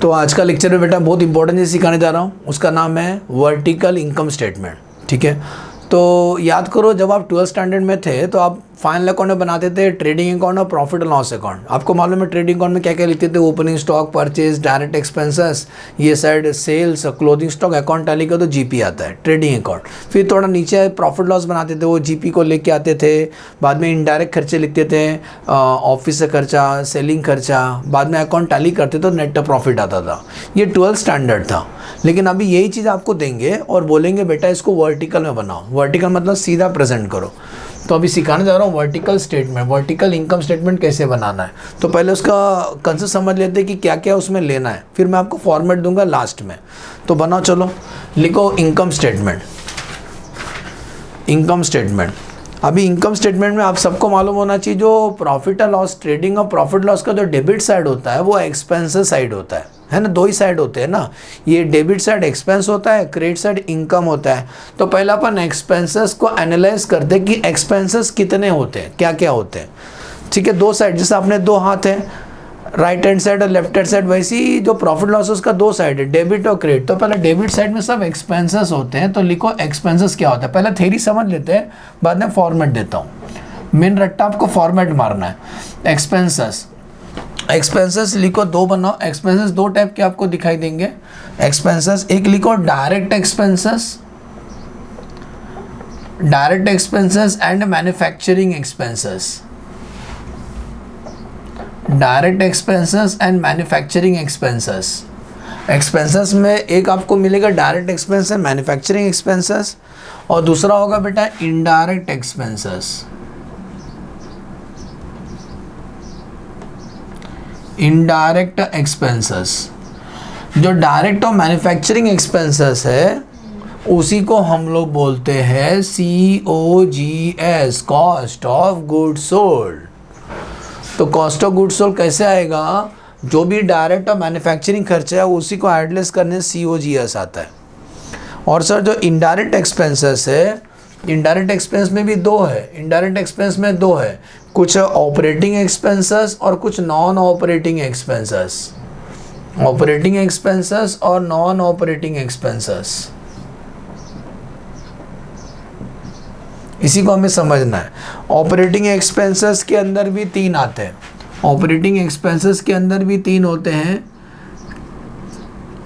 तो आज का लेक्चर में बेटा बहुत इंपॉर्टेंट चीज़ सिखाने जा रहा हूँ, उसका नाम है वर्टिकल इनकम स्टेटमेंट। ठीक है, तो याद करो जब आप 12th स्टैंडर्ड में थे तो आप फाइनल अकाउंट में बनाते थे ट्रेडिंग अकाउंट और प्रॉफिट एंड लॉस अकाउंट। आपको मालूम है ट्रेडिंग अकाउंट में क्या क्या लिखते थे, opening stock, purchase, direct expenses, ये side sales, closing stock, account tally का तो जीपी आता है ट्रेडिंग अकाउंट। फिर थोड़ा नीचे प्रॉफिट लॉस बनाते थे, वो जीपी को लेके आते थे। बाद में इनडायरेक्ट खर्चे लिखते थे, ऑफिस से खर्चा, सेलिंग खर्चा। बाद में अकाउंट टैली करते तो नेट प्रॉफिट आता था। ये 12th स्टैंडर्ड था। लेकिन अभी यही चीज़ आपको देंगे और बोलेंगे बेटा इसको वर्टिकल में बनाओ। वर्टिकल मतलब सीधा प्रेजेंट करो। तो अभी सिखाने जा रहा हूँ vertical statement, vertical income statement कैसे बनाना है। तो पहले उसका कंसेप्ट समझ लेते हैं कि क्या क्या उसमें लेना है, फिर मैं आपको फॉर्मेट दूंगा लास्ट में। तो बनाओ, चलो लिखो इनकम स्टेटमेंट। इनकम स्टेटमेंट, अभी इनकम स्टेटमेंट में आप सबको मालूम होना चाहिए जो प्रॉफिट एंड लॉस, ट्रेडिंग और प्रॉफिट लॉस का जो डेबिट साइड होता है वो एक्सपेंसेस साइड होता है ना। दो ही साइड होते हैं ना, ये डेबिट साइड एक्सपेंस होता है, क्रेडिट साइड इनकम होता है। तो पहले अपन एक्सपेंसेस को एनालाइज करते हैं कि एक्सपेंसेस कितने होते हैं, क्या क्या होते हैं। ठीक है, दो साइड, जैसे अपने दो हाथ हैं, राइट हैंड साइड और लेफ्ट हैंड साइड, वैसे ही जो प्रॉफिट लॉस उसका दो साइड है, डेबिट और क्रेडिट। तो पहले डेबिट साइड में सब एक्सपेंसेस होते हैं, तो लिखो एक्सपेंसेस क्या होता है। पहले थ्योरी समझ लेते हैं, बाद में फॉर्मेट देता हूँ। मेन रट्टा आपको फॉर्मेट मारना है। एक्सपेंसेस, एक्सपेंसेस लिखो, दो बनाओ। एक्सपेंसेस दो टाइप के आपको दिखाई देंगे एक्सपेंसेस। एक लिखो direct expenses, direct expenses and manufacturing expenses. Direct expenses and manufacturing expenses. Expenses में एक आपको मिलेगा डायरेक्ट एक्सपेंसेस, मैन्युफैक्चरिंग एक्सपेंसेस, और दूसरा होगा बेटा इनडायरेक्ट एक्सपेंसेस। इनडायरेक्ट एक्सपेंसेस, जो डायरेक्ट और मैन्युफैक्चरिंग एक्सपेंसेस है उसी को हम लोग बोलते हैं COGS, cost of goods sold. तो कॉस्ट ऑफ गुड्स सोल्ड कैसे आएगा, जो भी डायरेक्ट और मैन्युफैक्चरिंग खर्चा है उसी को एडलेस करने से COGS आता है। और सर जो इनडायरेक्ट एक्सपेंसेस है, इनडायरेक्ट एक्सपेंस में भी दो है, इनडायरेक्ट एक्सपेंस में दो है, कुछ ऑपरेटिंग एक्सपेंसेस और कुछ non operating expenses. Operating expenses और नॉन ऑपरेटिंग एक्सपेंसेस, इसी को हमें समझना है। ऑपरेटिंग एक्सपेंसेस के अंदर भी तीन आते हैं। ऑपरेटिंग एक्सपेंसेस के अंदर भी तीन होते हैं।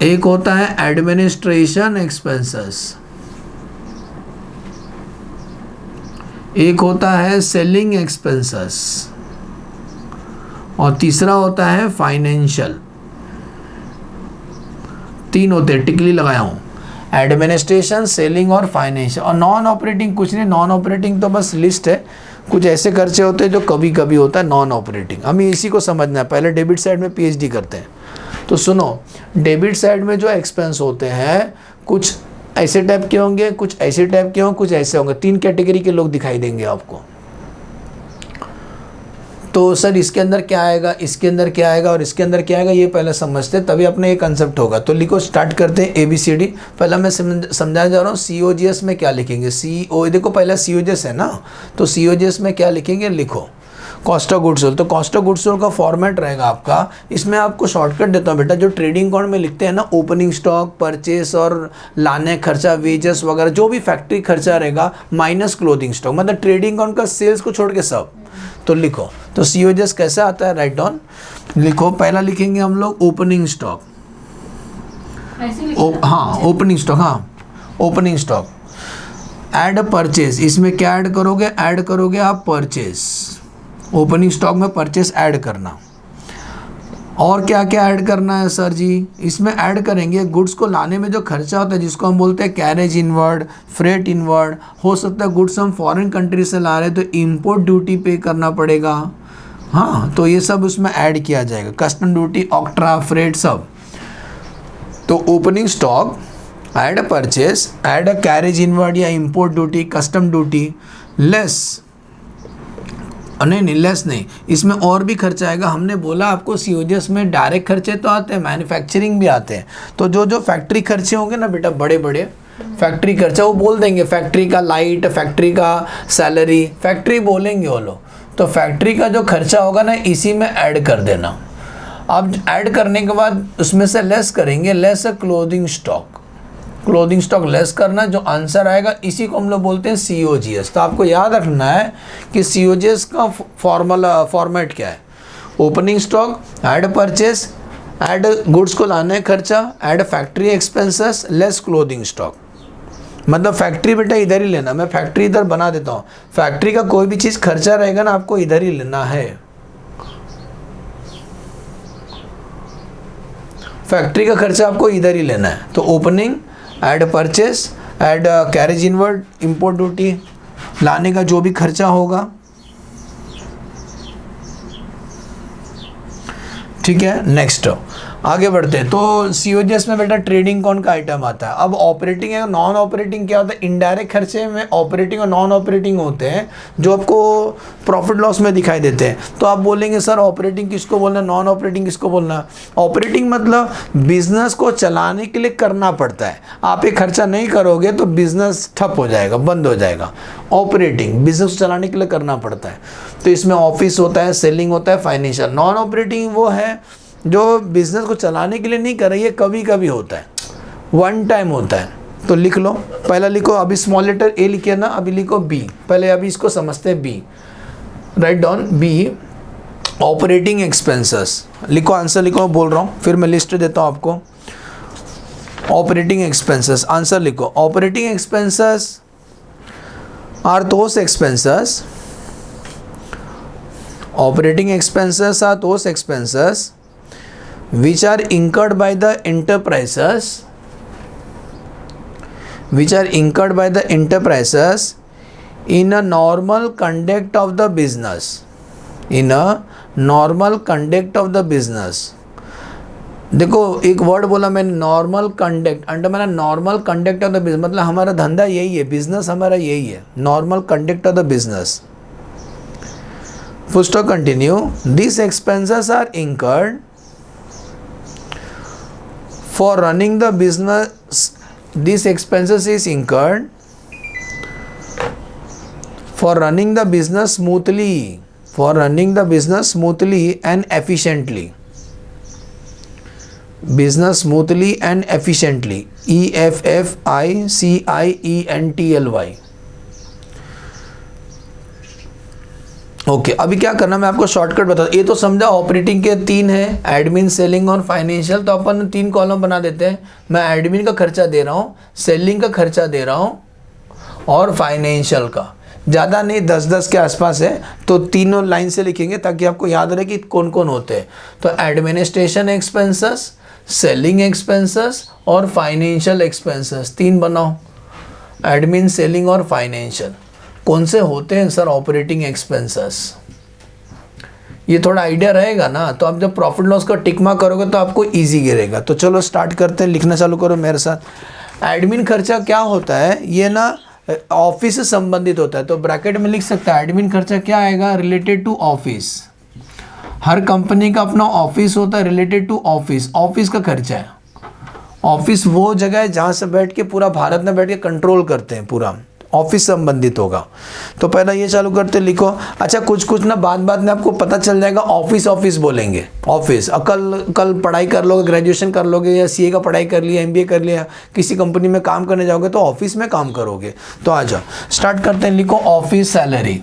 एक होता है एडमिनिस्ट्रेशन एक्सपेंसेस, एक होता है सेलिंग एक्सपेंसेस, और तीसरा होता है फाइनेंशियल। तीन होते हैं, टिकली लगाया हूं, एडमिनिस्ट्रेशन, सेलिंग और फाइनेंशियल। और नॉन ऑपरेटिंग कुछ नहीं, नॉन ऑपरेटिंग तो बस लिस्ट है, कुछ ऐसे खर्चे होते हैं जो कभी कभी होता है नॉन ऑपरेटिंग। हमें इसी को समझना है। पहले डेबिट साइड में PhD करते हैं। तो सुनो, डेबिट साइड में जो एक्सपेंस होते हैं कुछ ऐसे टाइप के होंगे, कुछ ऐसे टाइप के होंगे, कुछ ऐसे होंगे। तीन कैटेगरी के लोग दिखाई देंगे आपको। तो सर इसके अंदर क्या आएगा, इसके अंदर क्या आएगा और इसके अंदर क्या आएगा, ये पहले समझते तभी अपने ये कंसेप्ट होगा। तो लिखो, स्टार्ट करते हैं ABCD। पहला मैं समझाने जा रहा हूँ COGS में क्या लिखेंगे। देखो पहला COGS है ना, तो COGS में क्या लिखेंगे, लिखो कॉस्ट ऑफ गुड्स सोल्ड। तो कॉस्ट ऑफ गुड्स सोल्ड का फॉर्मेट रहेगा आपका। इसमें आपको शॉर्टकट देता हूँ बेटा, जो ट्रेडिंग अकाउंट में लिखते हैं ना, ओपनिंग स्टॉक, परचेस और लाने खर्चा, वेजेस वगैरह जो भी फैक्ट्री खर्चा रहेगा माइनस क्लोथिंग स्टॉक, मतलब ट्रेडिंग अकाउंट का सेल्स को छोड़ के सब। तो लिखो, तो COGS कैसे आता है, राइट डाउन लिखो। पहला लिखेंगे हम लोग ओपनिंग स्टॉक। हाँ ओपनिंग स्टॉक, हाँ ओपनिंग स्टॉक। ऐड परचेस, इसमें क्या ऐड करोगे, ऐड करोगे आप परचेस। ओपनिंग स्टॉक में परचेस ऐड करना। और क्या क्या ऐड करना है सर जी, इसमें ऐड करेंगे गुड्स को लाने में जो खर्चा होता है जिसको हम बोलते हैं कैरेज इनवर्ड, फ्रेट इनवर्ड। हो सकता है गुड्स हम फॉरेन कंट्री से ला रहे हैं तो इंपोर्ट ड्यूटी पे करना पड़ेगा। हाँ, तो ये सब उसमें ऐड किया जाएगा, कस्टम ड्यूटी, ऑक्ट्रा, फ्रेट सब। तो opening stock, add purchase, add carriage inward या import duty, custom duty, less, नहीं लेस नहीं, इसमें और भी खर्चा आएगा। हमने बोला आपको COGS में डायरेक्ट खर्चे तो आते हैं, मैन्युफैक्चरिंग भी आते हैं। तो जो फैक्ट्री खर्चे होंगे ना बेटा, बड़े बड़े फैक्ट्री खर्चा, वो बोल देंगे फैक्ट्री का लाइट, फैक्ट्री का सैलरी, फैक्ट्री बोलेंगे वो लोग। तो फैक्ट्री का जो खर्चा होगा ना इसी में ऐड कर देना। अब ऐड करने के बाद उसमें से लेस करेंगे, less clothing stock, clothing stock less करना, जो आंसर आएगा इसी को हम लोग बोलते हैं COGS। तो आपको याद रखना है कि COGS का फॉर्मेट क्या है, opening stock, add purchase, add goods को लाने खर्चा, add factory expenses, less clothing stock. मतलब फैक्ट्री बेटा इधर ही लेना, मैं फैक्ट्री इधर बना देता हूँ, फैक्ट्री का कोई भी चीज़ खर्चा रहेगा ना आपको इधर ही लेना है, फैक्ट्री का खर्चा आपको इधर ही लेना है। तो opening, add purchase, add carriage inward, import duty, लाने का जो भी खर्चा होगा, ठीक है। नेक्स्ट आगे बढ़ते हैं। तो COGS में बेटा ट्रेडिंग कौन का आइटम आता है। अब ऑपरेटिंग है, नॉन ऑपरेटिंग क्या होता है, इनडायरेक्ट खर्चे में ऑपरेटिंग और नॉन ऑपरेटिंग होते हैं जो आपको प्रॉफिट लॉस में दिखाई देते हैं। तो आप बोलेंगे सर ऑपरेटिंग किसको बोलना, नॉन ऑपरेटिंग किसको बोलना। ऑपरेटिंग मतलब बिजनेस को चलाने के लिए करना पड़ता है, आप ये खर्चा नहीं करोगे तो बिजनेस ठप हो जाएगा, बंद हो जाएगा। ऑपरेटिंग बिजनेस को चलाने के लिए करना पड़ता है, तो इसमें ऑफिस होता है, सेलिंग होता है, फाइनेंशियल। नॉन ऑपरेटिंग वो है जो बिजनेस को चलाने के लिए नहीं कर रही है, कभी कभी होता है, वन टाइम होता है। तो लिख लो, पहला लिखो, अभी स्मॉल लेटर A लिखे ना, अभी लिखो B, पहले अभी इसको समझते हैं B, write down B, operating expenses लिखो, आंसर लिखो, बोल रहा हूँ, फिर मैं लिस्ट देता हूँ आपको। ऑपरेटिंग एक्सपेंसेस, आंसर लिखो, operating expenses are those expenses, operating expenses are those expenses which are incurred by the enterprises, which are incurred by the enterprises in a normal conduct of the business, in a normal conduct of the business। देखो एक word बोला मैंने, normal conduct, under मैंने normal conduct of the business, मतलब हमारा धंधा यही है, बिजनेस हमारा यही है, normal conduct of the business. First to continue, these expenses are incurred for running the business. These expenses is incurred for running the business smoothly, for running the business smoothly and efficiently. Business smoothly and efficiently. EFFICIENTLY. Okay अभी क्या करना, मैं आपको shortcut बता, ये तो समझा operating के 3 है, एडमिन, सेलिंग और फाइनेंशियल। तो अपन 3 कॉलम बना देते हैं, मैं एडमिन का खर्चा दे रहा हूँ, सेलिंग का खर्चा दे रहा हूँ और फाइनेंशियल का, ज़्यादा नहीं, 10-10 के आसपास है। तो तीनों लाइन से लिखेंगे ताकि आपको याद रहे कि कौन कौन होते हैं। तो एडमिनिस्ट्रेशन एक्सपेंसेस, सेलिंग एक्सपेंसेस और फाइनेंशियल एक्सपेंसेस, 3 बनाओ, एडमिन, सेलिंग और फाइनेंशियल। कौन से होते हैं सर, ऑपरेटिंग एक्सपेंसेस। ये थोड़ा आइडिया रहेगा ना, तो आप जब प्रॉफिट लॉस का टिक मार्क करोगे तो आपको इजी गिरेगा। तो चलो स्टार्ट करते हैं, लिखना चालू करो मेरे साथ। एडमिन खर्चा क्या होता है, ये ना ऑफिस से संबंधित होता है, तो ब्रैकेट में लिख सकता है एडमिन खर्चा क्या आएगा, रिलेटेड टू ऑफिस। हर कंपनी का अपना ऑफिस होता है, रिलेटेड टू ऑफिस, ऑफिस का खर्चा है। ऑफिस वो जगह है जहाँ से बैठ के पूरा भारत में बैठ के कंट्रोल करते हैं, पूरा ऑफिस संबंधित होगा। तो पहला ये चालू करते, लिखो। अच्छा कुछ ना बात में आपको पता चल जाएगा, ऑफिस बोलेंगे, ऑफिस। कल पढ़ाई कर लोगे, ग्रेजुएशन कर लोगे या CA का पढ़ाई कर लिया, MBA कर लिया, किसी कंपनी में काम करने जाओगे तो ऑफिस में काम करोगे। तो आ जाओ स्टार्ट करते हैं, लिखो ऑफिस सैलरी।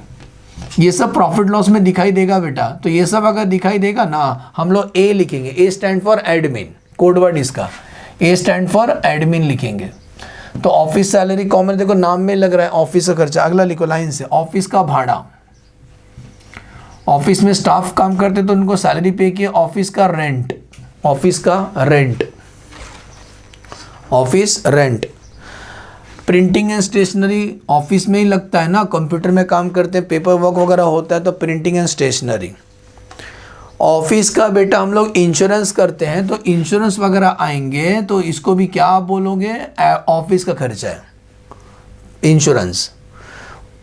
ये सब प्रॉफिट लॉस में दिखाई देगा बेटा, तो ये सब अगर दिखाई देगा ना, हम लोग A लिखेंगे, A stand for admin, code word इसका, A स्टैंड फॉर एडमिन लिखेंगे। तो ऑफिस सैलरी कॉमन, देखो नाम में लग रहा है ऑफिस का खर्चा। अगला लिखो लाइन से, ऑफिस का भाड़ा। ऑफिस में स्टाफ काम करते तो उनको सैलरी पे किए। ऑफिस का रेंट, ऑफिस का rent, office rent. Printing and stationery office में ही लगता है ना, कंप्यूटर में काम करते हैं, पेपर वर्क वगैरह होता है, तो प्रिंटिंग एंड स्टेशनरी। ऑफिस का बेटा हम लोग इंश्योरेंस करते हैं, तो इंश्योरेंस वगैरह आएंगे, तो इसको भी क्या आप बोलोगे, ऑफिस का खर्चा है, insurance.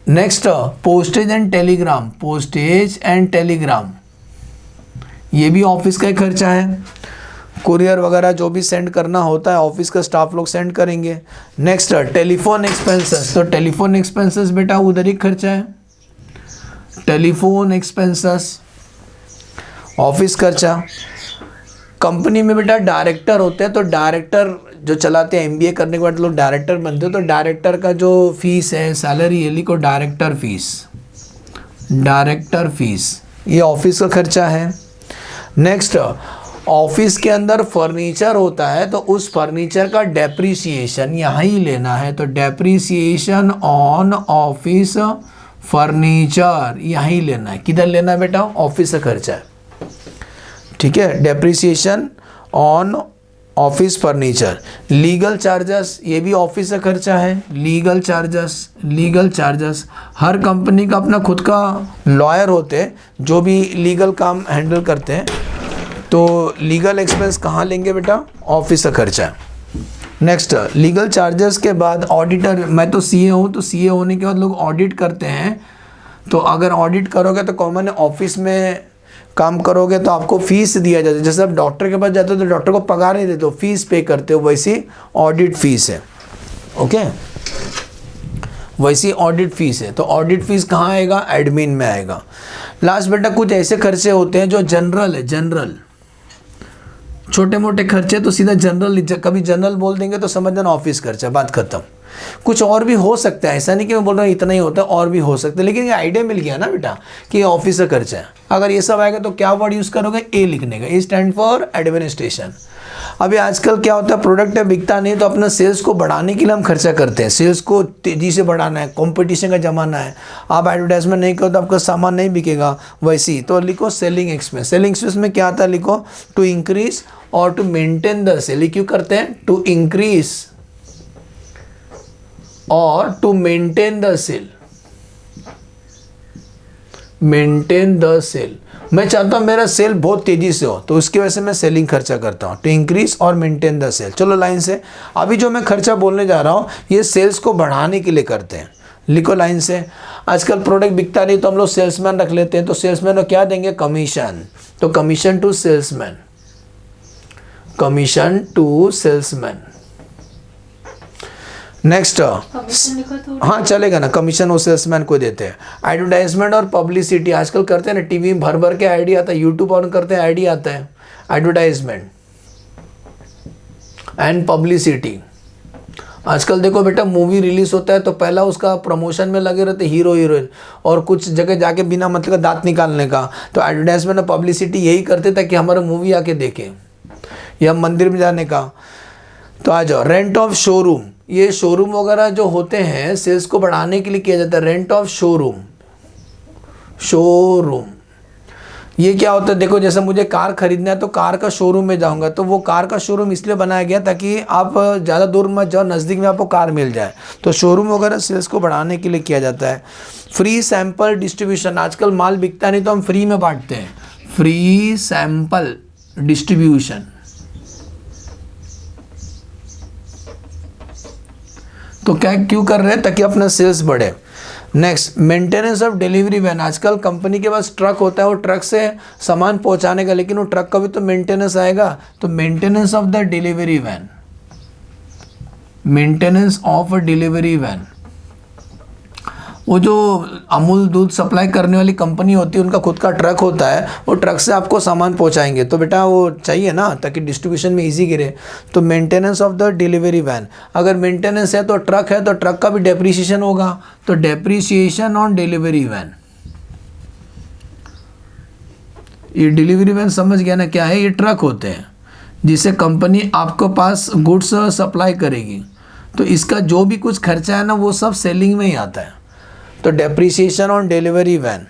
Next postage and Telegram, postage and Telegram, ये भी ऑफिस का ही खर्चा है। कुरियर वगैरह जो भी सेंड करना होता है ऑफिस का स्टाफ लोग सेंड करेंगे। नेक्स्ट टेलीफोन एक्सपेंसेस, तो टेलीफोन एक्सपेंसेस बेटा उधर ही खर्चा है, टेलीफोन एक्सपेंसेस ऑफिस खर्चा। कंपनी में बेटा डायरेक्टर होते हैं, तो डायरेक्टर जो चलाते हैं, एमबीए करने के बाद लोग डायरेक्टर बनते हैं, तो डायरेक्टर का जो फीस है, सैलरी है, लिखो डायरेक्टर फीस, डायरेक्टर फीस, ये ऑफिस का खर्चा है। नेक्स्ट, ऑफिस के अंदर फर्नीचर होता है, तो उस फर्नीचर का डेप्रीसिएशन यहाँ ही लेना है, तो डेप्रीसिएशन ऑन ऑफिस फर्नीचर यहीं लेना है। किधर लेना है बेटा? ऑफिस का खर्चा है, ठीक है। Depreciation on office furniture. Legal charges, ये भी ऑफिस का खर्चा है। लीगल चार्जेस, लीगल चार्जेस, हर कंपनी का अपना खुद का लॉयर होते हैं जो भी लीगल काम हैंडल करते हैं, तो लीगल एक्सपेंस कहाँ लेंगे बेटा? ऑफिस का खर्चा है। नेक्स्ट, लीगल चार्जेस के बाद ऑडिटर, मैं तो सीए हूँ, तो सीए होने के बाद लोग ऑडिट करते हैं, तो अगर ऑडिट करोगे तो कॉमन ऑफिस में काम करोगे तो आपको फीस दिया जाता है। जैसे आप डॉक्टर के पास जाते हो तो डॉक्टर को पगार नहीं देते हो, फीस पे करते हो, वैसी ऑडिट फीस है, ओके, वैसी ऑडिट फीस है। तो ऑडिट फीस कहाँ आएगा? एडमिन में आएगा। लास्ट बेटा कुछ ऐसे खर्चे होते हैं जो जनरल है, जनरल, छोटे मोटे खर्चे तो सीधा जनरल, कभी जनरल बोल देंगे तो समझ जाना ऑफिस खर्चा, बात खत्म। कुछ और भी हो सकता है, ऐसा नहीं कि मैं बोल रहा हूँ इतना ही होता है, और भी हो सकता है, लेकिन ये आइडिया मिल गया ना बेटा कि ये ऑफिस का खर्चा है। अगर ये सब आएगा तो क्या वर्ड यूज़ करोगे? ए लिखने का, ए स्टैंड फॉर एडमिनिस्ट्रेशन। अभी आजकल क्या होता है, प्रोडक्ट है बिकता नहीं, तो अपना सेल्स को बढ़ाने के लिए हम खर्चा करते हैं, सेल्स को तेज़ी से बढ़ाना है, कंपटीशन का ज़माना है, आप एडवर्टाइजमेंट नहीं करो तो आपका सामान नहीं बिकेगा, वैसी तो लिखो सेलिंग एक्सपेंस। सेलिंग एक्सपेंस में क्या आता है? लिखो टू इंक्रीज और टू मेंटेन द सेल। क्यों करते हैं? टू इंक्रीज और to maintain the sale, maintain the sale. मैं चाहता हूं मेरा सेल बहुत तेजी से हो, तो उसकी वजह से मैं सेलिंग खर्चा करता हूं, टू इंक्रीज और मेंटेन द सेल। चलो लाइन से, अभी जो मैं खर्चा बोलने जा रहा हूं ये सेल्स को बढ़ाने के लिए करते हैं, लिखो लाइन से। आजकल प्रोडक्ट बिकता नहीं तो हम लोग सेल्समैन रख लेते हैं, तो सेल्समैन को क्या देंगे? कमीशन, तो commission to salesman, commission to salesman. Next, हाँ चलेगा ना, कमीशन वो सेल्समैन को देते हैं। एडवर्टाइजमेंट और पब्लिसिटी आजकल करते हैं ना, टीवी में भर भर के आईडी आता है, यूट्यूब ऑन करते हैं आईडी आता है। एडवर्टाइजमेंट एंड पब्लिसिटी, आजकल देखो बेटा मूवी रिलीज होता है तो पहला उसका प्रमोशन में लगे रहते हीरो हीरोइन, और कुछ जगह जाके बिना मतलब का दांत निकालने का, तो एडवर्टाइजमेंट और पब्लिसिटी यही करते ताकि हमारा मूवी आके देखें, या मंदिर में जाने का। तो आ जाओ, रेंट ऑफ शोरूम, ये शोरूम वगैरह जो होते हैं सेल्स को बढ़ाने के लिए किया जाता है। रेंट ऑफ शोरूम, शोरूम ये क्या होता है? देखो जैसे मुझे कार खरीदना है तो कार का शोरूम में जाऊंगा, तो वो कार का शोरूम इसलिए बनाया गया ताकि आप ज़्यादा दूर मत जाओ, नज़दीक में आपको कार मिल जाए, तो शोरूम वगैरह सेल्स को बढ़ाने के लिए किया जाता है। फ्री सैंपल डिस्ट्रीब्यूशन, आजकल माल बिकता नहीं तो हम फ्री में बांटते हैं, फ्री सैंपल डिस्ट्रीब्यूशन। तो क्या क्यों कर रहे हैं? ताकि अपना सेल्स बढ़े। Next, maintenance of delivery van, आजकल कंपनी के पास ट्रक होता है, वो ट्रक से सामान पहुंचाने का, लेकिन वो ट्रक का भी तो मेंटेनेंस आएगा, तो maintenance of the delivery van, maintenance of delivery van. वो जो अमूल दूध सप्लाई करने वाली कंपनी होती है उनका खुद का ट्रक होता है, वो ट्रक से आपको सामान पहुंचाएंगे, तो बेटा वो चाहिए ना ताकि डिस्ट्रीब्यूशन में इजी गिरे, तो maintenance of the delivery van. अगर मेंटेनेंस है तो ट्रक है तो ट्रक का भी डेप्रीसिएशन होगा, तो डेप्रीसिएशन ऑन डिलीवरी वैन। ये डिलीवरी वैन समझ गया ना क्या है? ये ट्रक होते हैं जिसे कंपनी आपको पास गुड्स सप्लाई करेगी, तो इसका जो भी कुछ खर्चा है ना वो सब सेलिंग में ही आता है, तो depreciation on delivery van.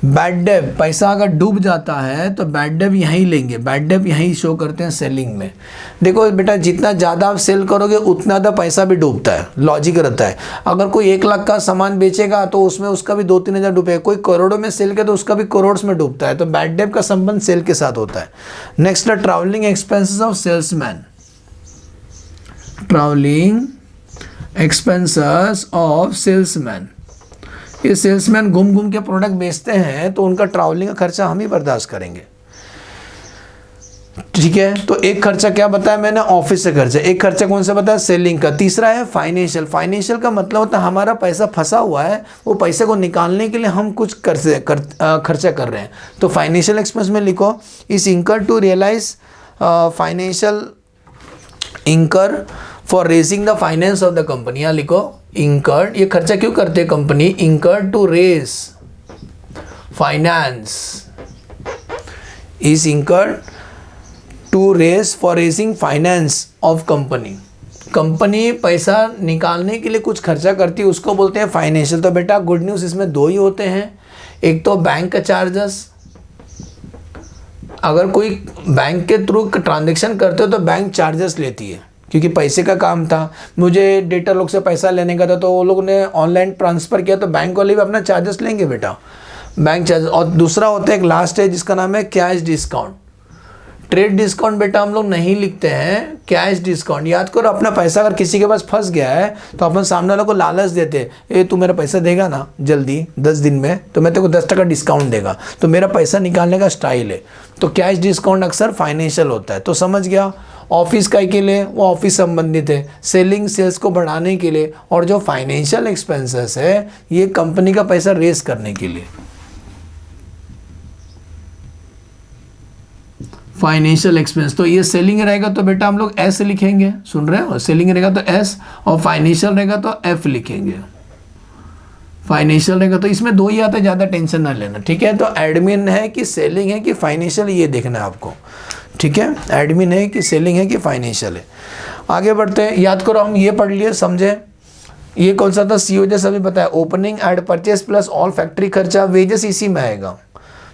Bad debt, पैसा अगर डूब जाता है तो बैड डेब यहीं लेंगे, बैड डेब यहीं शो करते हैं सेलिंग में। देखो बेटा जितना ज़्यादा आप सेल करोगे उतना ज़्यादा पैसा भी डूबता है, लॉजिक रहता है। अगर कोई 1 लाख का सामान बेचेगा तो उसमें उसका भी 2-3 हज़ार डूबेगा, कोई करोड़ों में सेल करे तो उसका भी करोड़ में डूबता है, तो बैड डेब का संबंध सेल के साथ होता है। Next, travelling expenses of salesman, travelling expenses of salesman. ये सेल्समैन घूम घूम के प्रोडक्ट बेचते हैं तो उनका ट्रैवलिंग का खर्चा हम ही बर्दाश्त करेंगे। ठीक है, तो एक खर्चा क्या बताया मैंने, ऑफिस से खर्चा। एक खर्चा कौन सा बताया, सेलिंग का। तीसरा है फाइनेंशियल। फाइनेंशियल का मतलब होता है हमारा पैसा फंसा हुआ है, वो पैसे को निकालने के लिए हम कुछ खर्चा कर रहे हैं। तो फाइनेंशियल एक्सपेंस में लिखो is incur to realise financial incur for raising the finance of the company. यहाँ लिखो इंकर्ड, ये खर्चा क्यों करते हैं company, incurred to raise finance, is incurred to raise for raising finance of company. Company पैसा निकालने के लिए कुछ खर्चा करती है, उसको बोलते हैं फाइनेंशियल। तो बेटा गुड न्यूज़ इसमें दो ही होते हैं, एक तो बैंक का चार्जेस, अगर कोई बैंक के थ्रू ट्रांजेक्शन करते हो तो बैंक चार्जेस लेती है, क्योंकि पैसे का काम था, मुझे डेटा लोग से पैसा लेने का था, तो वो लोग ने ऑनलाइन ट्रांसफ़र किया, तो बैंक वाले भी अपना चार्जेस लेंगे बेटा, बैंक चार्जेस। और दूसरा होता है एक लास्ट है जिसका नाम है कैश डिस्काउंट। ट्रेड डिस्काउंट बेटा हम लोग नहीं लिखते हैं, कैश डिस्काउंट। याद करो, अपना पैसा अगर किसी के पास फंस गया है तो अपन सामने वालों को लालच देते हैं, ए तू मेरा पैसा देगा ना जल्दी 10 दिन में, तो मैं तेरे को 10% डिस्काउंट देगा। तो मेरा पैसा निकालने का स्टाइल है। तो कैश डिस्काउंट अक्सर फाइनेंशियल होता है। तो समझ गया, ऑफिस का के लिए वो ऑफिस संबंधित है, सेलिंग सेल्स को बढ़ाने के लिए, और जो फाइनेंशियल एक्सपेंसेस है ये कंपनी का पैसा रेज करने के लिए। फाइनेंशियल एक्सपेंस, तो ये सेलिंग रहेगा तो बेटा हम लोग एस लिखेंगे, सुन रहे हो, सेलिंग रहेगा तो एस, और फाइनेंशियल रहेगा तो एफ लिखेंगे। फाइनेंशियल रहेगा तो इसमें दो ही आता है, ज़्यादा टेंशन ना लेना, ठीक है। तो एडमिन है कि सेलिंग है कि फाइनेंशियल, ये देखना है आपको, ठीक है। एडमिन है कि सेलिंग है कि फाइनेंशियल है। आगे बढ़ते हैं, याद करो, हम ये पढ़ लिए, समझे। ये कौन सा था, सीओ जैसा भी बताया, opening add purchase plus all factory खर्चा, वेजेस इसी में आएगा,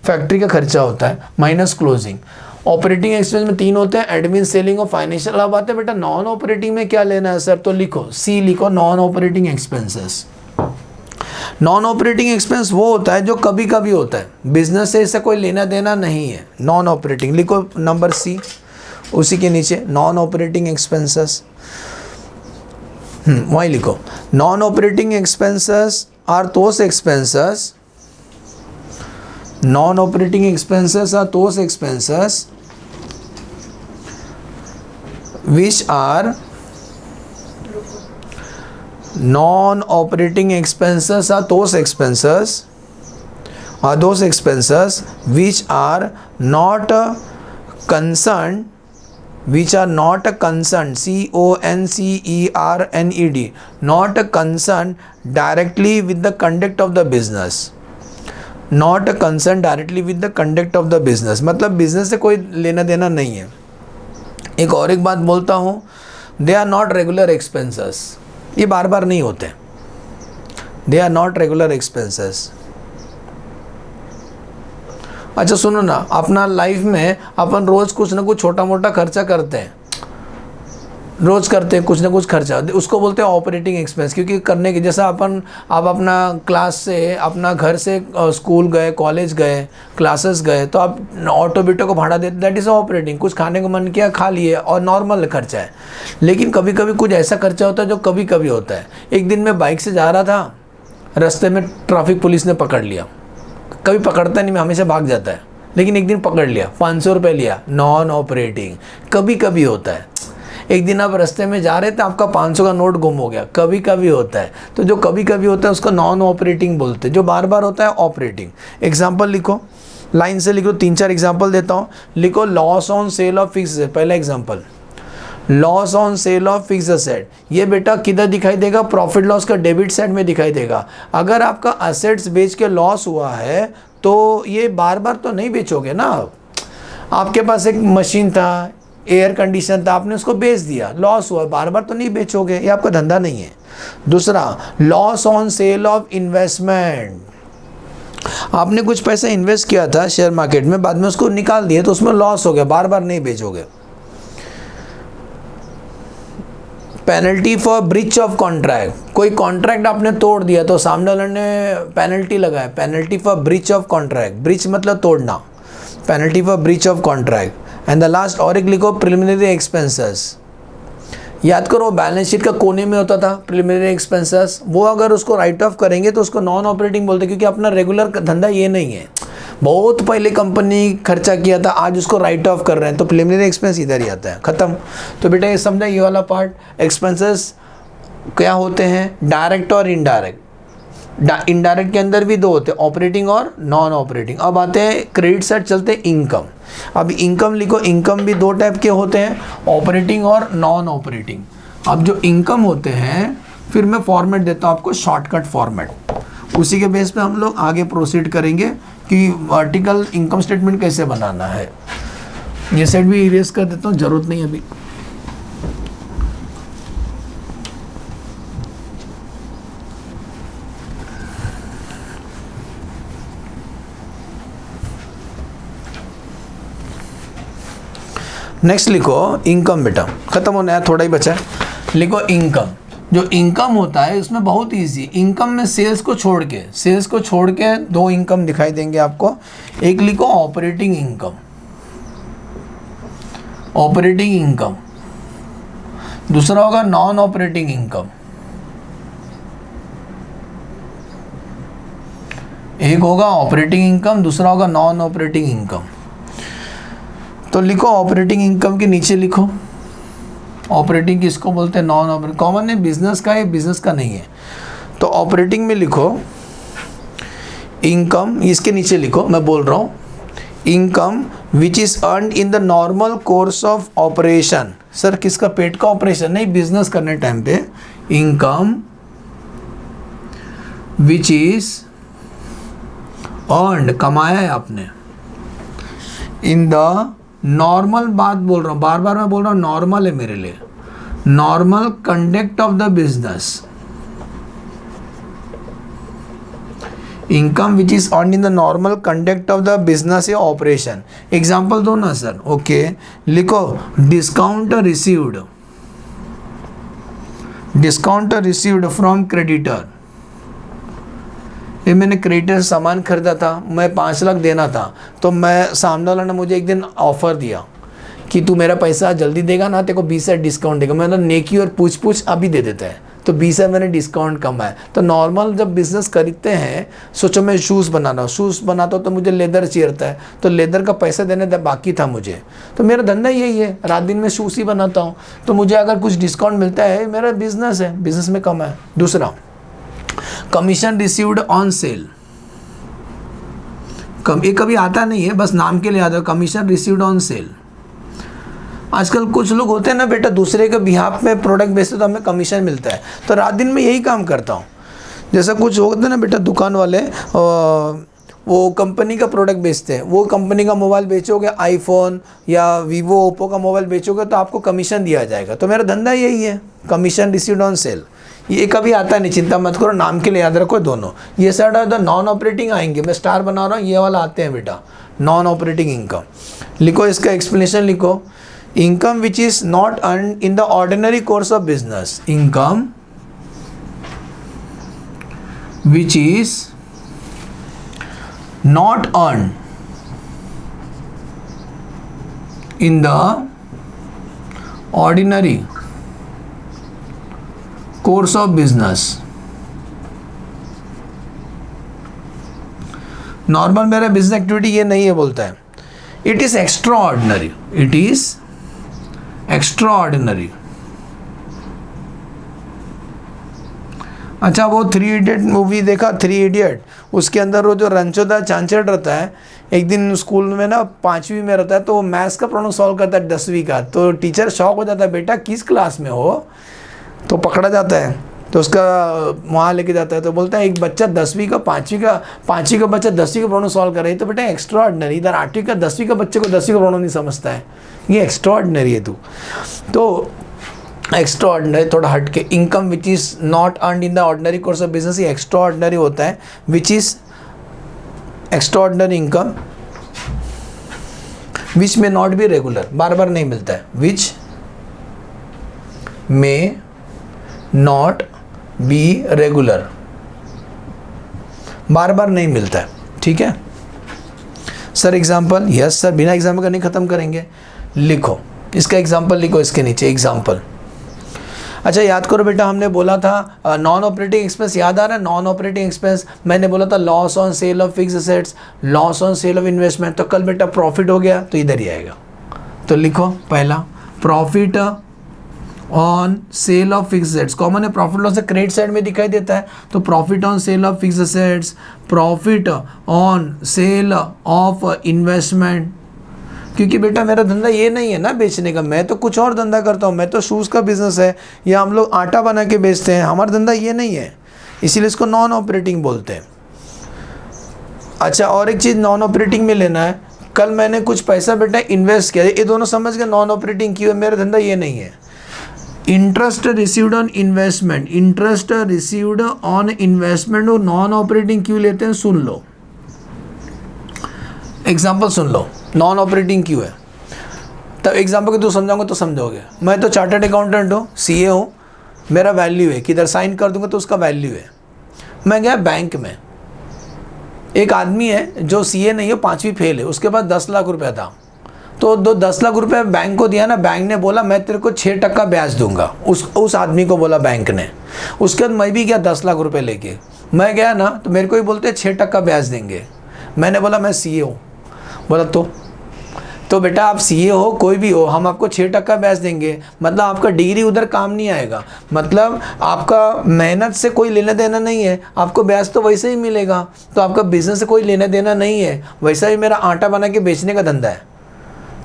फैक्ट्री का खर्चा होता है माइनस क्लोजिंग। ऑपरेटिंग एक्सपेंस में 3 होते हैं, एडमिन, सेलिंग और फाइनेंशियल। अब आते हैं बेटा नॉन ऑपरेटिंग में क्या लेना है सर, तो लिखो सी लिखो, non operating expenses. Non operating expense वो होता है जो कभी कभी होता है, बिजनेस से इससे कोई लेना देना नहीं है। नॉन ऑपरेटिंग लिखो नंबर सी, उसी के नीचे नॉन ऑपरेटिंग एक्सपेंसेस, वही लिखो। Non operating expenses are those expenses, non-operating expenses are those expenses which are non-operating expenses are those expenses which are not concerned, CONCERNED, not concerned directly with the conduct of the business, not concerned directly with the conduct of the business, मतलब business से कोई लेना देना नहीं है। एक बात बोलता हूँ, they are not regular expenses, ये बार बार नहीं होते, they are not regular expenses. अच्छा सुनो ना, अपना लाइफ में अपन रोज़ कुछ ना कुछ छोटा मोटा खर्चा करते हैं, रोज़ करते हैं कुछ ना कुछ खर्चा, उसको बोलते हैं ऑपरेटिंग एक्सपेंस। क्योंकि करने के जैसा अपन आप अपना क्लास से, अपना घर से स्कूल गए, कॉलेज गए, क्लासेस गए, तो आप ऑटो बिटो को भाड़ा देते, दैट इज़ ऑपरेटिंग। कुछ खाने को मन किया खा लिए, और नॉर्मल खर्चा है। लेकिन कभी कभी कुछ ऐसा खर्चा होता है जो कभी कभी होता है। एक दिन मैं बाइक से जा रहा था, रास्ते में ट्रैफिक पुलिस ने पकड़ लिया, कभी पकड़ता नहीं, मैं हमेशा भाग जाता है, लेकिन एक दिन पकड़ लिया, 500 रुपये लिया, नॉन ऑपरेटिंग। कभी कभी होता है, एक दिन आप रास्ते में जा रहे थे, आपका 500 का नोट गुम हो गया, कभी कभी होता है। तो जो कभी कभी होता है उसको नॉन ऑपरेटिंग बोलते हैं, जो बार बार होता है ऑपरेटिंग। एग्जाम्पल लिखो, लाइन से लिखो, 3-4 एग्जाम्पल देता हूँ। लिखो loss on sale of fix asset, पहला example, loss on sale of fix asset. ये बेटा किधर दिखाई देगा, प्रॉफिट लॉस का डेबिट साइड में दिखाई देगा। अगर आपका असेट्स बेच के लॉस हुआ है तो ये बार बार तो नहीं बेचोगे ना। आपके पास एक मशीन था, एयर कंडीशनर था, आपने उसको बेच दिया, लॉस हुआ, बार बार तो नहीं बेचोगे, ये आपका धंधा नहीं है। दूसरा, loss on sale of investment, आपने कुछ पैसा इन्वेस्ट किया था शेयर मार्केट में, बाद में उसको निकाल दिए तो उसमें लॉस हो गया, बार बार नहीं बेचोगे। Penalty for breach of contract, कोई कॉन्ट्रैक्ट आपने तोड़ दिया तो सामने वाले ने पेनल्टी लगाया, penalty for breach of contract, breach मतलब तोड़ना, penalty for breach of contract. And the last और एक लिखो, प्रिलिमिनरी एक्सपेंसेस। याद करो बैलेंस शीट का कोने में होता था प्रिलिमिनरी एक्सपेंसेस, वो अगर उसको राइट ऑफ करेंगे तो उसको नॉन ऑपरेटिंग बोलते, क्योंकि अपना रेगुलर धंधा ये नहीं है। बहुत पहले कंपनी खर्चा किया था, आज उसको राइट ऑफ कर रहे हैं, तो प्रिलिमिनरी एक्सपेंस इधर ही आता है, ख़त्म। तो बेटा ये समझा ये वाला पार्ट। एक्सपेंसेस क्या होते हैं, डायरेक्ट और इनडायरेक्ट। इनडायरेक्ट के अंदर भी दो होते हैं, ऑपरेटिंग और नॉन ऑपरेटिंग। अब आते हैं क्रेडिट साइड, चलते हैं इनकम। अब इनकम लिखो, इनकम भी दो टाइप के होते हैं, ऑपरेटिंग और नॉन ऑपरेटिंग। अब जो इनकम होते हैं, फिर मैं फॉर्मेट देता हूँ आपको, शॉर्टकट फॉर्मेट, उसी के बेस पे हम लोग आगे प्रोसीड करेंगे कि वर्टिकल इनकम स्टेटमेंट कैसे बनाना है। ये सेट भी इरेज कर देता हूँ, ज़रूरत नहीं अभी। नेक्स्ट लिखो इनकम, बेटा खत्म होना है, थोड़ा ही बचा है। लिखो इनकम। जो इनकम होता है उसमें बहुत इजी, इनकम में सेल्स को छोड़ के दो इनकम दिखाई देंगे आपको। एक लिखो ऑपरेटिंग इनकम, ऑपरेटिंग इनकम। दूसरा होगा नॉन ऑपरेटिंग इनकम। एक होगा ऑपरेटिंग इनकम, दूसरा होगा नॉन ऑपरेटिंग इनकम। तो लिखो ऑपरेटिंग इनकम के नीचे लिखो, ऑपरेटिंग किसको बोलते हैं, नॉन ऑपरेटिंग। कॉमन है, बिजनेस का है, बिजनेस का नहीं है। तो ऑपरेटिंग में लिखो इनकम, इसके नीचे लिखो, मैं बोल रहा हूँ, income which is earned in the normal course of operation. Sir किसका, पेट का ऑपरेशन नहीं, बिजनेस करने टाइम पे। इनकम विच इज अर्नड, कमाया है आपने, इन द नॉर्मल, बात बोल रहा हूँ, बार बार मैं बोल रहा हूँ, नॉर्मल है मेरे लिए, normal conduct of the business. Income which is earn in the normal conduct of the business या ऑपरेशन। एग्जाम्पल दो ना सर, ओके। लिखो discount received, discount received from creditor. ये मैंने क्रेडिटर से सामान खरीदा था, मैं 5 लाख देना था, तो मैं सामने वाला ने मुझे एक दिन ऑफर दिया कि तू मेरा पैसा जल्दी देगा ना, तेरे को 20% डिस्काउंट देगा। मैंने नेकी और पूछ अभी दे देता है, तो 20% मैंने डिस्काउंट कमाया। तो नॉर्मल जब बिज़नेस खरीदते हैं, सोचो मैं शूज़ बनाना हूँ, शूज़ बनाता हूँ तो मुझे लेदर चाहिए रहता है, तो लेदर का पैसा देने बाकी था मुझे, तो मेरा धंधा यही है, रात दिन में शूज़ ही बनाता हूँ, तो मुझे अगर कुछ डिस्काउंट मिलता है, मेरा बिजनेस है, बिजनेस में कम है। दूसरा कमीशन रिसीव्ड ऑन सेल, ये कभी आता नहीं है, बस नाम के लिए आता है, कमीशन रिसीव्ड ऑन सेल। आजकल कुछ लोग होते हैं ना बेटा, दूसरे के बिहाफ में प्रोडक्ट बेचते तो हमें कमीशन मिलता है, तो रात दिन में यही काम करता हूँ। जैसा कुछ होते हैं ना बेटा, दुकान वाले वो कंपनी का प्रोडक्ट बेचते हैं, वो कंपनी का मोबाइल बेचोगे, आईफोन या वीवो ओप्पो का मोबाइल बेचोगे तो आपको कमीशन दिया जाएगा, तो मेरा धंधा यही है, कमीशन रिसीव्ड ऑन सेल। ये कभी आता नहीं, चिंता मत करो, नाम के लिए याद रखो दोनों। ये साइड द नॉन ऑपरेटिंग आएंगे, मैं स्टार बना रहा हूँ, ये वाला आते हैं बेटा, नॉन ऑपरेटिंग इनकम। लिखो इसका एक्सप्लेनेशन, लिखो income which is not earn in the ordinary course of business. Income which is not earn in the ordinary course of business. Normal मेरा बिजनेस एक्टिविटी ये नहीं है बोलता है, it is extra ordinary, it is extra ordinary. अच्छा, वो 3 idiot movie देखा, 3 idiot, उसके अंदर वो जो रणछोड़ चांचड़ रहता है, एक दिन स्कूल में ना 5वीं में रहता है, तो वो मैथ्स का प्रॉब्लम सॉल्व करता है 10वीं का, तो टीचर शॉक हो जाता है, बेटा किस क्लास में हो, तो पकड़ा जाता है, तो उसका वहाँ लेके जाता है, तो बोलता है एक बच्चा 10वीं का 5वीं का बच्चा 10वीं का प्रॉब्लम सॉल्व कर रही है, तो बेटा एक्स्ट्रा ऑर्डिनरी, इधर 8वीं का 10वीं का बच्चे को 10वीं का प्रॉब्लम नहीं समझता है, ये एक्स्ट्रा ऑर्डिनरी है तू। तो एक्स्ट्रा ऑर्डिनरी थोड़ा हट के, income which is not earned in the ordinary course of business, ये एक्स्ट्रा ऑर्डिनरी होता है, which is extra ordinary income which में नॉट बी रेगुलर, बार बार नहीं मिलता है, विच में नॉट बी रेगुलर, बार बार नहीं मिलता है, ठीक है सर। एग्जाम्पल, यस सर, बिना एग्जाम्पल का नहीं ख़त्म करेंगे। लिखो इसका एग्जाम्पल, लिखो इसके नीचे एग्जाम्पल। अच्छा याद करो बेटा, हमने बोला था नॉन ऑपरेटिंग एक्सपेंस, याद आ रहा है? नॉन ऑपरेटिंग एक्सपेंस मैंने बोला था loss on sale of fix assets, loss on sale of investment. तो कल बेटा प्रॉफिट हो गया तो इधर ही आएगा। तो लिखो पहला profit on sale of fix assets, common है, प्रॉफिट लॉस से क्रेडिट साइड में दिखाई देता है। तो profit on sale of fix assets, profit on sale of investment, क्योंकि बेटा मेरा धंधा ये नहीं है ना बेचने का, मैं तो कुछ और धंधा करता हूँ, मैं तो शूज़ का बिजनेस है या हम लोग आटा बना के बेचते हैं, हमारा धंधा ये नहीं है, इसीलिए इसको नॉन ऑपरेटिंग बोलते हैं। अच्छा और एक चीज़ नॉन ऑपरेटिंग में लेना है, कल मैंने कुछ पैसा बेटा इन्वेस्ट किया, ये दोनों समझ गए, नॉन ऑपरेटिंग क्यों है, मेरा धंधा ये नहीं है। Interest received on investment, interest received on investment वो नॉन ऑपरेटिंग क्यों लेते हैं, सुन लो, एग्जाम्पल सुन लो, नॉन ऑपरेटिंग क्यों है। तब एग्जाम्पल को तू समझाऊंगा तो समझोगे। मैं तो चार्टर्ड अकाउंटेंट हूँ, सीए हूँ, मेरा वैल्यू है, किधर साइन कर दूंगा तो उसका वैल्यू है। मैं गया बैंक में, एक आदमी है जो सीए नहीं है, 5वीं फेल है, उसके पास 10 लाख रुपया था, तो 10 लाख रुपया बैंक को दिया ना, बैंक ने बोला मैं तेरे को 6% ब्याज दूंगा, उस आदमी को बोला बैंक ने। उसके बाद मैं भी गया 10 लाख रुपये लेके, मैं गया ना तो मेरे को ही बोलते 6% ब्याज देंगे। मैंने बोला मैं सीए हूँ, बोला तो बेटा आप सीए हो कोई भी हो, हम आपको 6% ब्याज देंगे, मतलब आपका डिग्री उधर काम नहीं आएगा, मतलब आपका मेहनत से कोई लेना देना नहीं है, आपको ब्याज तो वैसे ही मिलेगा, तो आपका बिजनेस से कोई लेना देना नहीं है। वैसा ही मेरा आटा बना के बेचने का धंधा है,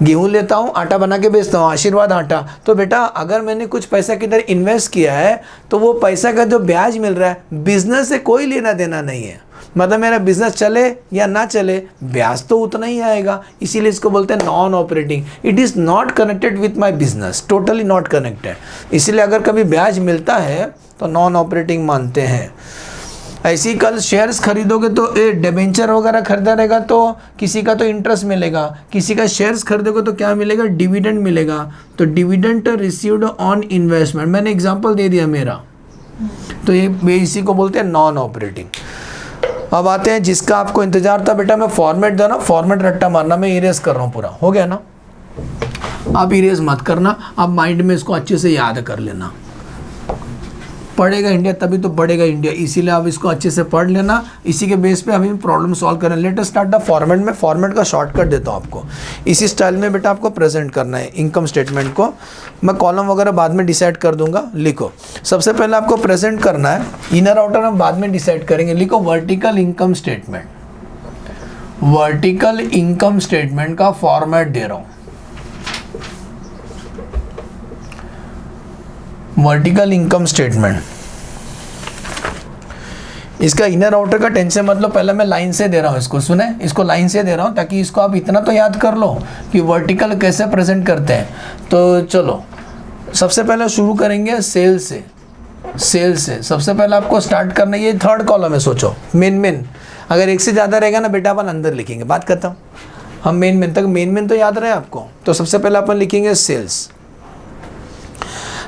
गेहूँ लेता हूँ आटा बना के बेचता हूँ, आशीर्वाद आटा। तो बेटा अगर मैंने कुछ पैसा किधर इन्वेस्ट किया है तो वो पैसा का जो ब्याज मिल रहा है बिजनेस से कोई लेना देना नहीं है, मतलब मेरा बिजनेस चले या ना चले ब्याज तो उतना ही आएगा, इसीलिए इसको बोलते हैं non operating. It is not connected with my business, totally not connected, इसलिए अगर कभी ब्याज मिलता है तो नॉन ऑपरेटिंग मानते हैं। ऐसी कल शेयर्स खरीदोगे तो डिबेंचर वगैरह खरीदा रहेगा तो किसी का तो इंटरेस्ट मिलेगा, किसी का शेयर्स खरीदोगे तो क्या मिलेगा, डिविडेंड मिलेगा। तो डिविडेंड रिसीव्ड ऑन इन्वेस्टमेंट, मैंने एग्जांपल दे दिया मेरा, तो ये इसी को बोलते हैं नॉन ऑपरेटिंग। अब आते हैं जिसका आपको इंतजार था, बेटा मैं फॉर्मेट दो ना, फॉर्मेट रट्टा मारना, मैं इरेज कर रहा हूँ, पूरा हो गया ना, आप इरेज मत करना, आप माइंड में इसको अच्छे से याद कर लेना। पढ़ेगा इंडिया तभी तो बढ़ेगा इंडिया, इसीलिए आप इसको अच्छे से पढ़ लेना, इसी के बेस पे अभी प्रॉब्लम सॉल्व करें। Let us start the format में, फॉर्मेट का शॉर्टकट देता हूँ आपको, इसी स्टाइल में बेटा आपको प्रेजेंट करना है इनकम स्टेटमेंट को। मैं कॉलम वगैरह बाद में डिसाइड कर दूंगा, लिखो। सबसे पहले आपको प्रेजेंट करना है, इनर आउटर हम बाद में डिसाइड करेंगे। लिखो vertical income statement, vertical income statement का फॉर्मेट दे रहा हूँ, वर्टिकल इनकम स्टेटमेंट। इसका इनर आउटर का टेंशन मतलब पहले मैं लाइन से दे रहा हूँ, इसको सुने, इसको लाइन से दे रहा हूँ ताकि इसको आप इतना तो याद कर लो कि वर्टिकल कैसे प्रेजेंट करते हैं। तो चलो सबसे पहले शुरू करेंगे सेल से, सेल से सबसे पहले आपको स्टार्ट करना है, ये थर्ड कॉलम है, सोचो मेन, अगर एक से ज़्यादा रहेगा ना बेटा अपन अंदर लिखेंगे, बात करता हूँ हम मेन तक, मेन तो याद रहे आपको। तो सबसे पहले अपन लिखेंगे सेल्स,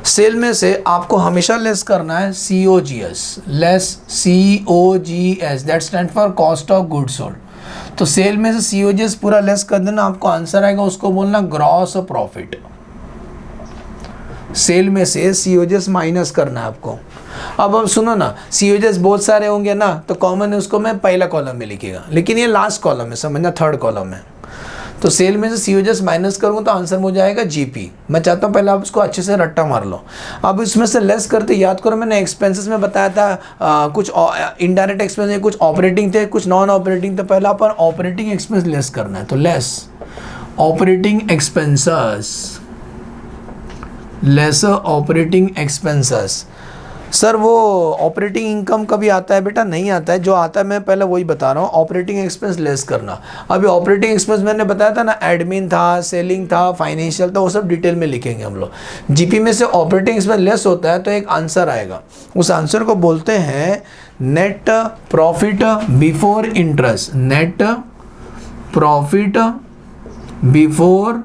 सेल में से आपको हमेशा लेस करना है COGS, less COGS, that stand for cost of goods sold. तो सेल में से COGS पूरा लेस कर देना, आपको आंसर आएगा, उसको बोलना ग्रॉस प्रॉफिट। सेल में से COGS माइनस करना है आपको। अब सुनो ना, COGS बहुत सारे होंगे ना तो कॉमन है, उसको मैं पहला कॉलम में लिखेगा, लेकिन ये लास्ट कॉलम है, समझना थर्ड कॉलम है। तो सेल में से COGS माइनस करूँगा तो आंसर हो जाएगा GP। मैं चाहता हूँ पहले आप इसको अच्छे से रट्टा मार लो। अब इसमें से लेस करते याद करो, मैंने एक्सपेंसेस में बताया था कुछ इनडायरेक्ट एक्सपेंस, कुछ ऑपरेटिंग थे, कुछ नॉन ऑपरेटिंग। तो पहले अपन ऑपरेटिंग एक्सपेंस लेस करना है, तो less operating expenses, less operating expenses. Sir वो ऑपरेटिंग इनकम कभी आता है बेटा, नहीं आता है, जो आता है मैं पहले वही बता रहा हूँ, ऑपरेटिंग एक्सपेंस लेस करना। अभी ऑपरेटिंग एक्सपेंस मैंने बताया था ना, एडमिन था, सेलिंग था, फाइनेंशियल था, वो सब डिटेल में लिखेंगे हम लोग। जीपी में से ऑपरेटिंग एक्सपेंस लेस होता है तो एक आंसर आएगा, उस आंसर को बोलते हैं net profit before interest, net profit before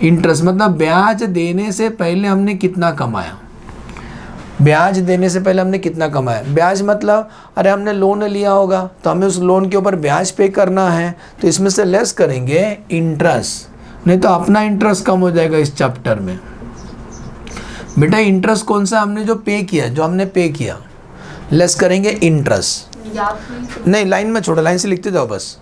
interest, मतलब ब्याज देने से पहले हमने कितना कमाया, ब्याज देने से पहले हमने कितना कमाया। ब्याज मतलब अरे हमने लोन लिया होगा तो हमें उस लोन के ऊपर ब्याज पे करना है, तो इसमें से लेस करेंगे इंटरेस्ट, नहीं तो अपना इंटरेस्ट कम हो जाएगा इस चैप्टर में। बेटा इंटरेस्ट कौन सा हमने जो पे किया, जो हमने पे किया, लेस करेंगे इंटरेस्ट। नहीं लाइन में छोड़ो, लाइन से लिखते जाओ बस।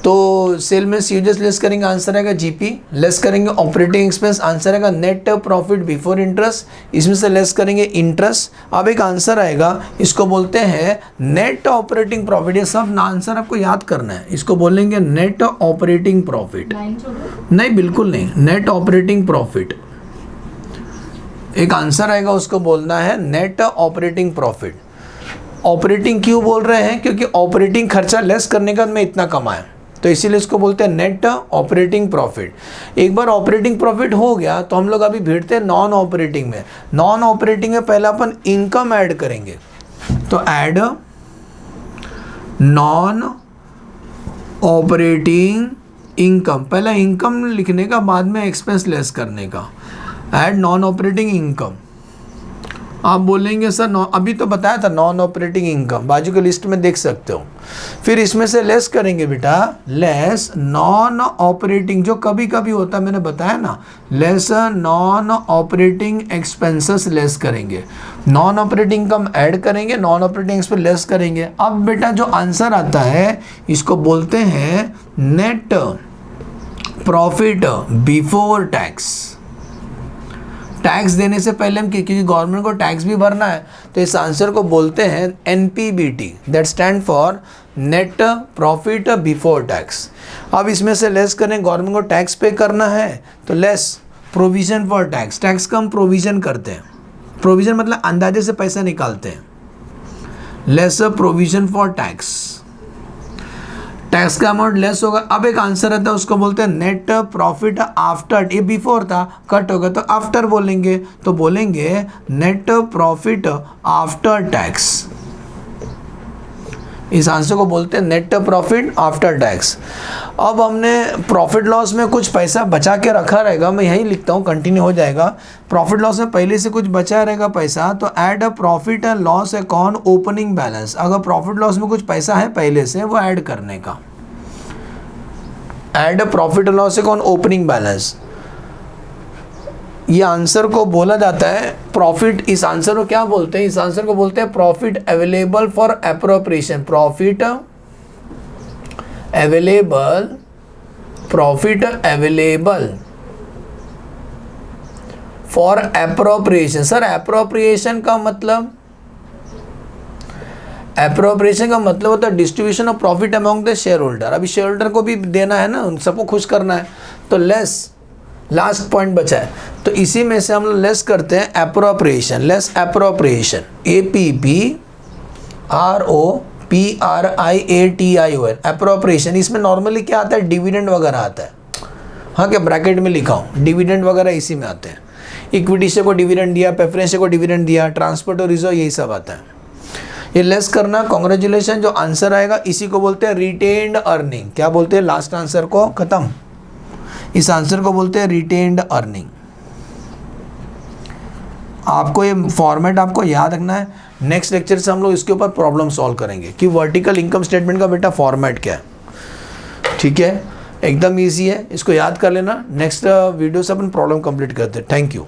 तो सेल में सीजेस लेस करेंगे, आंसर आएगा जीपी। लेस करेंगे ऑपरेटिंग एक्सपेंस, आंसर आएगा नेट प्रॉफिट बिफोर इंटरेस्ट। इसमें से लेस करेंगे इंटरेस्ट। अब एक आंसर आएगा, इसको बोलते हैं नेट ऑपरेटिंग प्रॉफिट। ये सब आंसर आपको याद करना है, इसको बोलेंगे नेट ऑपरेटिंग प्रॉफिट। नहीं बिल्कुल नहीं, नेट ऑपरेटिंग प्रॉफिट। एक आंसर आएगा, उसको बोलना है नेट ऑपरेटिंग प्रॉफिट। ऑपरेटिंग क्यों बोल रहे हैं? क्योंकि ऑपरेटिंग खर्चा लेस करने का मैं इतना कमाया, तो इसीलिए इसको बोलते हैं नेट ऑपरेटिंग प्रॉफिट। एक बार ऑपरेटिंग प्रॉफिट हो गया तो हम लोग अभी भिड़ते हैं नॉन ऑपरेटिंग में। नॉन ऑपरेटिंग में पहले अपन इनकम ऐड करेंगे, तो ऐड नॉन ऑपरेटिंग इनकम। पहले इनकम लिखने का, बाद में एक्सपेंस लेस करने का। Add non operating income. आप बोलेंगे सर अभी तो बताया था नॉन ऑपरेटिंग इनकम, बाजू के लिस्ट में देख सकते हो। फिर इसमें से लेस करेंगे बेटा, लेस नॉन ऑपरेटिंग, जो कभी कभी होता है मैंने बताया ना, less non operating expenses less करेंगे। नॉन ऑपरेटिंग इनकम ऐड करेंगे, नॉन ऑपरेटिंग एक्सपेंस लेस करेंगे। अब बेटा जो आंसर आता है इसको बोलते हैं net profit before tax. Tax देने से पहले हम, क्योंकि गवर्नमेंट को टैक्स भी भरना है, तो इस आंसर को बोलते हैं NPBT, that stand for net profit before tax. अब इसमें से लेस करें, गवर्नमेंट को टैक्स पे करना है तो less provision for tax. Tax का हम प्रोविजन करते हैं, प्रोविजन मतलब अंदाजे से पैसा निकालते हैं। Less provision for tax, tax का अमाउंट लेस होगा। अब एक आंसर आता है, उसको बोलते हैं नेट प्रॉफिट आफ्टर। ये बिफोर था, कट होगा तो आफ्टर बोलेंगे, तो बोलेंगे नेट प्रॉफिट आफ्टर टैक्स। इस आंसर को बोलते हैं नेट प्रॉफिट आफ्टर टैक्स। अब हमने प्रॉफिट लॉस में कुछ पैसा बचा के रखा रहेगा, मैं यही लिखता हूँ, कंटिन्यू हो जाएगा। प्रॉफिट लॉस में पहले से कुछ बचा रहेगा पैसा, तो add profit and loss account opening balance. अगर प्रॉफिट लॉस में कुछ पैसा है पहले से, वो ऐड करने का। Add profit and loss account opening balance, ये आंसर को बोला जाता है प्रॉफिट। इस आंसर को क्या बोलते हैं? इस आंसर को बोलते हैं profit available for appropriation. Profit available, profit available for appropriation. Sir appropriation का मतलब, एप्रोप्रिएशन का मतलब होता है distribution of profit among the share holder. अभी शेयर होल्डर को भी देना है ना, उन सबको खुश करना है, तो लेस लास्ट पॉइंट बचा है, तो इसी में से हम लोग लेस करते हैं appropriation. Less appropriation, APPROPRIATION, appropriation. इसमें नॉर्मली क्या आता है? डिविडेंड वगैरह आता है। हाँ क्या ब्रैकेट में लिखा हूँ, डिविडेंड वगैरह इसी में आते हैं। इक्विटी से को डिविडेंड दिया, प्रेफरेंस से को डिविडेंड दिया, ट्रांसपोर्ट और रिजर्व, यही सब आता है। ये लेस करना, कांग्रेचुलेशन। जो आंसर आएगा इसी को बोलते हैं रिटेन्ड अर्निंग। क्या बोलते हैं? लास्ट आंसर को खत्म, इस आंसर को बोलते हैं रिटेन्ड अर्निंग। आपको ये फॉर्मेट आपको याद रखना है। नेक्स्ट लेक्चर से हम लोग इसके ऊपर प्रॉब्लम सॉल्व करेंगे कि वर्टिकल इनकम स्टेटमेंट का बेटा फॉर्मेट क्या है। ठीक है, एकदम इजी है, इसको याद कर लेना। नेक्स्ट वीडियो से अपन प्रॉब्लम कंप्लीट करते हैं। Thank you.